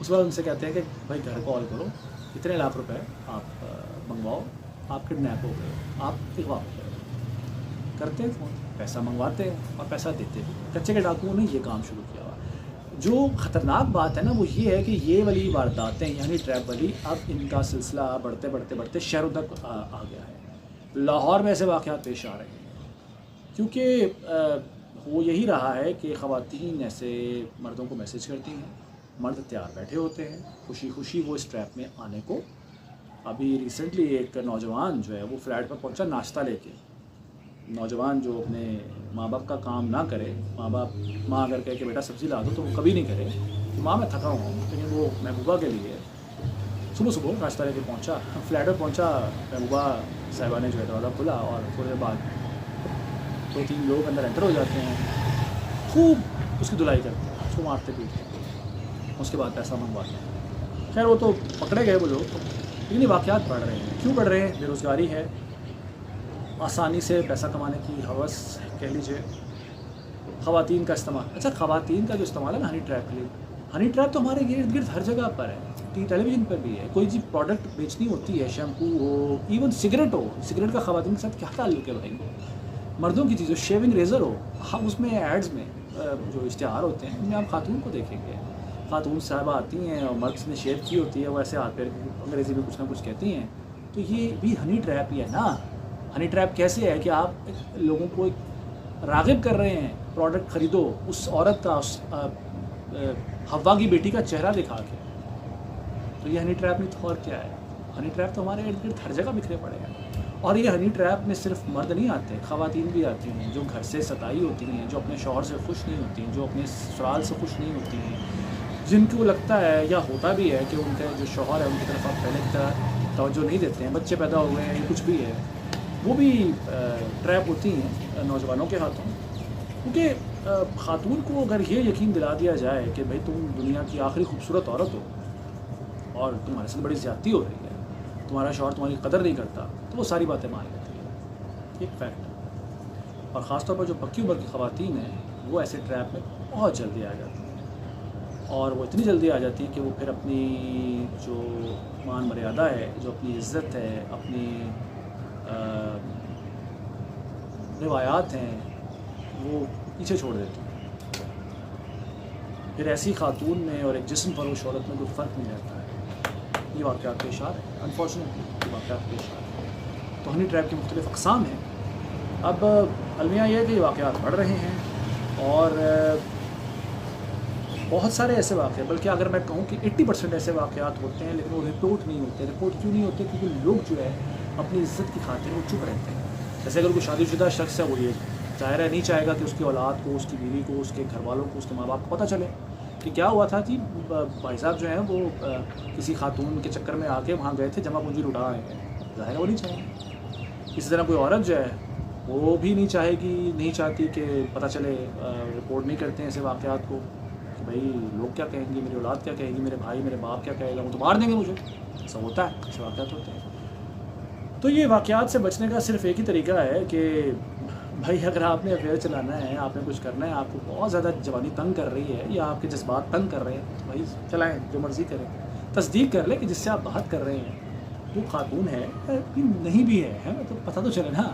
اس کے بعد ان سے کہتے ہیں کہ بھائی گھر کال کرو، اتنے لاکھ روپے آپ منگواؤ، آپ کڈنیپ ہو گئے، آپ اغوا ہو گئے. کرتے ہیں فون، پیسہ منگواتے ہیں اور پیسہ دیتے ہیں. کچے کے ڈاکوؤں نے یہ کام شروع کیا ہوا. جو خطرناک بات ہے نا وہ یہ ہے کہ یہ والی وارداتیں یعنی ٹریپ والی اب ان کا سلسلہ بڑھتے بڑھتے بڑھتے شہروں تک آ گیا ہے. لاہور میں ایسے واقعات پیش آ رہے ہیں کیونکہ وہ یہی رہا ہے کہ خواتین ایسے مردوں کو میسج کرتی ہیں، مرد تیار بیٹھے ہوتے ہیں خوشی خوشی وہ اس ٹریپ میں آنے کو. ابھی ریسنٹلی ایک نوجوان جو ہے وہ فلیٹ پر پہنچا ناشتہ لے کے. نوجوان جو اپنے ماں باپ کا کام نہ کرے، ماں اگر کہے کہ بیٹا سبزی لا دو تو وہ کبھی نہیں کرے کہ ماں میں تھکا ہوں، لیکن وہ محبوبہ کے لیے صبح صبح ناشتہ لے کے پہنچا. فلیٹ پر پہنچا، محبوبہ صاحبہ نے جو ہے دروازہ کھلا اور تھوڑی دیر بعد 2-3 لوگ اندر انٹر ہو جاتے ہیں، خوب اس کی دھلائی کرتے ہیں، اس کو مارتے پیٹتے ہیں، اس کے بعد پیسہ منگواتے ہیں. خیر وہ تو پکڑے گئے وہ لوگ، لیکن یہ واقعات بڑھ رہے ہیں. کیوں بڑھ رہے ہیں؟ بے روزگاری ہے، آسانی سے پیسہ کمانے کی ہوس کہہ لیجیے، خواتین کا استعمال. اچھا خواتین کا جو استعمال ہے نا ہنی ٹریپ کے لیے، ہنی ٹریپ تو ہمارے ارد گرد ہر جگہ پر ہے، ٹیلی ویژن پر بھی ہے. کوئی چیز پروڈکٹ بیچنی ہوتی ہے، شیمپو ہو، ایون سگریٹ ہو، سگریٹ کا خواتین کے ساتھ کیا تعلق ہے بھائی؟ مردوں کی چیز ہو، شیونگ ریزر ہو، ہم اس میں ایڈز میں جو اشتہار ہوتے ہیں ان میں آپ خاتون کو دیکھیں گے، خاتون صاحبہ آتی ہیں اور مرد نے شیو کی ہوتی ہے، وہ ایسے ہاتھ پیر انگریزی میں کچھ نہ کچھ کہتی ہیں. تو یہ بھی ہنی ٹریپ ہی ہے نا. ہنی ٹریپ کیسے ہے کہ آپ لوگوں کو راغب کر رہے ہیں پروڈکٹ خریدو، اس عورت کا، اس حوا کی بیٹی کا چہرہ دکھا کے. تو یہ ہنی ٹریپ نہیں تو اور کیا ہے؟ ہنی ٹریپ تو ہمارے ارد گرد ہر جگہ بکھرے پڑے ہیں. اور یہ ہنی ٹریپ میں صرف مرد نہیں آتے، خواتین بھی آتی ہیں جو گھر سے ستائی ہوتی ہیں، جو اپنے شوہر سے خوش نہیں ہوتی ہیں، جو اپنے سسرال سے خوش نہیں ہوتی ہیں، جن کو لگتا ہے یا ہوتا بھی ہے کہ ان کا جو شوہر ہے ان کی طرف آپ پہلے کی طرح توجہ نہیں دیتے ہیں، بچے پیدا ہوئے ہیں یا کچھ بھی ہے، وہ بھی ٹریپ ہوتی ہیں نوجوانوں کے ہاتھوں. کیونکہ خاتون کو اگر یہ یقین دلا دیا جائے کہ بھائی تم دنیا کی آخری خوبصورت عورت ہو اور تمہارے ساتھ بڑی زیادتی ہو رہی ہے، تمہارا شوہر تمہاری قدر نہیں کرتا، تو وہ ساری باتیں مان لیتی ہیں. ایک فیکٹ ہے. اور خاص طور پر جو پکی عمر کی خواتین ہیں وہ ایسے ٹریپ میں بہت جلدی آ جاتی ہیں، اور وہ اتنی جلدی آ جاتی ہیں کہ وہ پھر اپنی جو مان مریادہ ہے، جو اپنی عزت ہے، اپنی روایات ہیں، وہ پیچھے چھوڑ دیتی ہیں. پھر ایسی خاتون میں اور ایک جسم فروش عورت میں کوئی فرق نہیں رہتا ہے. یہ واقعات پیش آ رہے ہیں، انفارچونیٹلی یہ واقعات پیش آ رہے ہیں. تو ہنی ٹریپ کی مختلف اقسام ہیں. اب المیہ یہ ہے کہ یہ واقعات بڑھ رہے ہیں اور بہت سارے ایسے واقعات، بلکہ اگر میں کہوں کہ 80% ایسے واقعات ہوتے ہیں لیکن وہ رپورٹ نہیں ہوتے. رپورٹ کیوں نہیں ہوتے؟ کیونکہ لوگ جو ہے اپنی عزت کی خاطر وہ چپ رہتے ہیں. جیسے اگر کوئی شادی شدہ شخص ہے وہ یہ ظاہر ہے نہیں چاہے گا کہ اس کی اولاد کو، اس کی بیوی کو، اس کے گھر والوں کو، اس کے ماں باپ کو پتہ چلے کہ کیا ہوا تھا. جی بھائی صاحب جو ہیں وہ کسی خاتون کے چکر میں آ کے وہاں گئے تھے، جمع پونجی لٹا آئے ہیں. ظاہر ہے وہ نہیں چاہیں. اسی طرح کوئی عورت جو ہے وہ بھی نہیں چاہے گی، نہیں چاہتی کہ پتہ چلے، رپورٹ نہیں کرتے ہیں ایسے واقعات کو کہ بھائی لوگ کیا کہیں گے، میری اولاد کیا کہے گی، میرے بھائی میرے باپ کیا کہے گا، وہ تو مار دیں گے مجھے. ایسا ہوتا ہے، ایسے واقعات ہوتے ہیں. تو یہ واقعات سے بچنے کا صرف ایک ہی طریقہ ہے کہ بھائی اگر آپ نے افیئر چلانا ہے، آپ نے کچھ کرنا ہے، آپ کو بہت زیادہ جوانی تنگ کر رہی ہے یا آپ کے جذبات تنگ کر رہے ہیں، تو بھائی چلائیں، جو مرضی کریں. تصدیق کر لیں کہ جس سے آپ بات کر رہے ہیں وہ خاتون ہے نہیں بھی ہے تو پتہ تو چلے نا،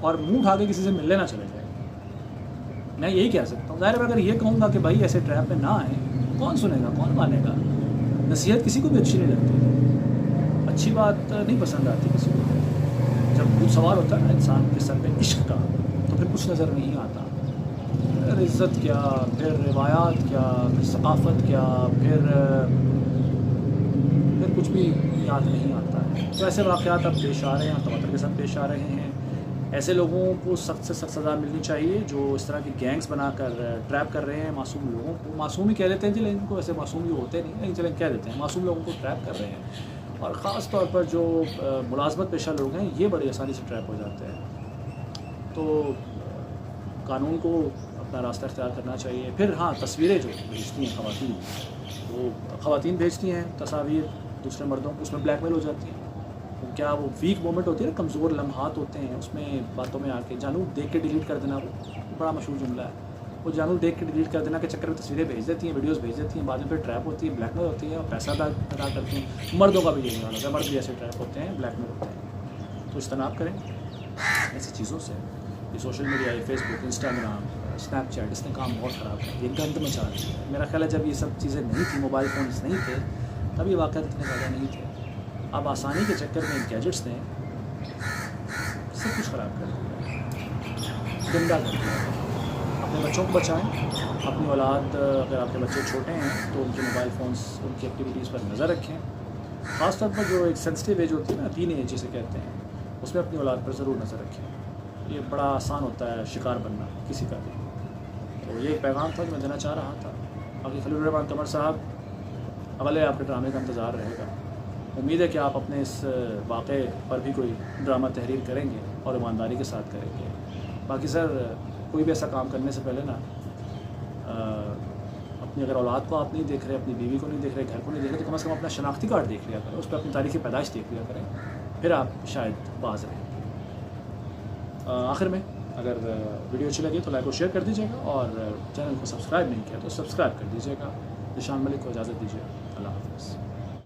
اور منہ اٹھا کے کسی سے ملنے نہ چلے جائے. میں یہی کہہ سکتا ہوں. ظاہر میں اگر یہ کہوں گا کہ بھائی ایسے ٹریپ میں نہ آئیں، کون سنے گا، کون مانے گا؟ نصیحت کسی کو بھی اچھی نہیں لگتی، اچھی بات نہیں پسند آتی کسی کو. جب کچھ سوال ہوتا ہے نا انسان کے سر پہ عشق کا، تو پھر کچھ نظر نہیں آتا. پھر عزت کیا، پھر روایات کیا، پھر ثقافت کیا، پھر کچھ بھی یاد نہیں آتا ہے. تو ایسے واقعات اب پیش آ رہے ہیں، تواتر کے ساتھ پیش آ رہے ہیں. ایسے لوگوں کو سخت سے سخت سزا ملنی چاہیے جو اس طرح کی گینگز بنا کر ٹریپ کر رہے ہیں معصوم لوگوں کو. معصوم ہی کہہ دیتے ہیں جی، لیکن ان کو ایسے معصوم ہی ہوتے نہیں، لیکن چلیں کہہ دیتے ہیں معصوم لوگوں کو ٹریپ کر رہے ہیں. اور خاص طور پر جو ملازمت پیشہ لوگ ہیں یہ بڑی آسانی سے ٹریپ ہو جاتے ہیں. تو قانون کو اپنا راستہ اختیار کرنا چاہیے. پھر ہاں تصویریں جو بھیجتی ہیں خواتین، وہ خواتین بھیجتی ہیں تصاویر دوسرے مردوں کو، اس میں بلیک میل ہو جاتی ہیں. کیا وہ ویک مومنٹ ہوتی ہے نا، کمزور لمحات ہوتے ہیں، اس میں باتوں میں آ کے جانو دیکھ کے ڈیلیٹ کر دینا، وہ بڑا مشہور جملہ ہے. وہ چینل دیکھ کے ڈیلیٹ کر دینا کے چکر میں تصویریں بھیج دیتی ہیں، ویڈیوز بھیج دیتی ہیں، بعد میں پھر ٹریپ ہوتی ہے، بلیک میل ہوتی ہے اور پیسہ ادا کرتی ہیں. مردوں کا بھی یہی حال ہوتا ہے، مرد بھی ایسے ٹریپ ہوتے ہیں، بلیک میل ہوتے ہیں. تو اجتناب کریں ایسی چیزوں سے. یہ سوشل میڈیا ہے، فیس بک، انسٹاگرام، اسنیپ چیٹ، اس نے کام بہت خراب کیا، یہ گند مچا رہی ہے. میرا خیال ہے جب یہ سب چیزیں نہیں تھیں، موبائل فونس نہیں تھے، تب یہ واقعات اتنے زیادہ نہیں تھے. اب آسانی کے چکر میں گیجٹس نے سب کچھ خراب کر دیا، گندا کر دیا. اپنے بچوں کو بچائیں، اپنی اولاد، اگر آپ کے بچے چھوٹے ہیں تو ان کے موبائل فونس، ان کی ایکٹیویٹیز پر نظر رکھیں. خاص طور پر جو ایک سینسٹیو ایج ہوتی ہے نا، ٹین ایج جسے کہتے ہیں، اس میں اپنی اولاد پر ضرور نظر رکھیں. یہ بڑا آسان ہوتا ہے شکار بننا کسی کا بھی. تو یہ ایک پیغام تھا جو میں دینا چاہ رہا تھا. باقی خلیل الرحمان قمر صاحب، اگلے آپ کے ڈرامے کا انتظار رہے گا. امید ہے کہ آپ اپنے اس واقعے پر بھی کوئی ڈرامہ تحریر کریں گے اور ایمانداری کے ساتھ کریں گے. باقی سر، کوئی بھی ایسا کام کرنے سے پہلے نا اپنی اگر اولاد کو آپ نہیں دیکھ رہے، اپنی بیوی کو نہیں دیکھ رہے، گھر کو نہیں دیکھ رہے، تو کم از کم اپنا شناختی کارڈ دیکھ لیا کریں، اس پہ اپنی تاریخ پیدائش دیکھ لیا کریں، پھر آپ شاید باز رہیں. آخر میں اگر ویڈیو اچھی لگی تو لائک اور شیئر کر دیجیے گا، اور چینل کو سبسکرائب نہیں کیا تو سبسکرائب کر دیجیے گا. ذیشان ملک کو اجازت دیجیے. اللہ حافظ.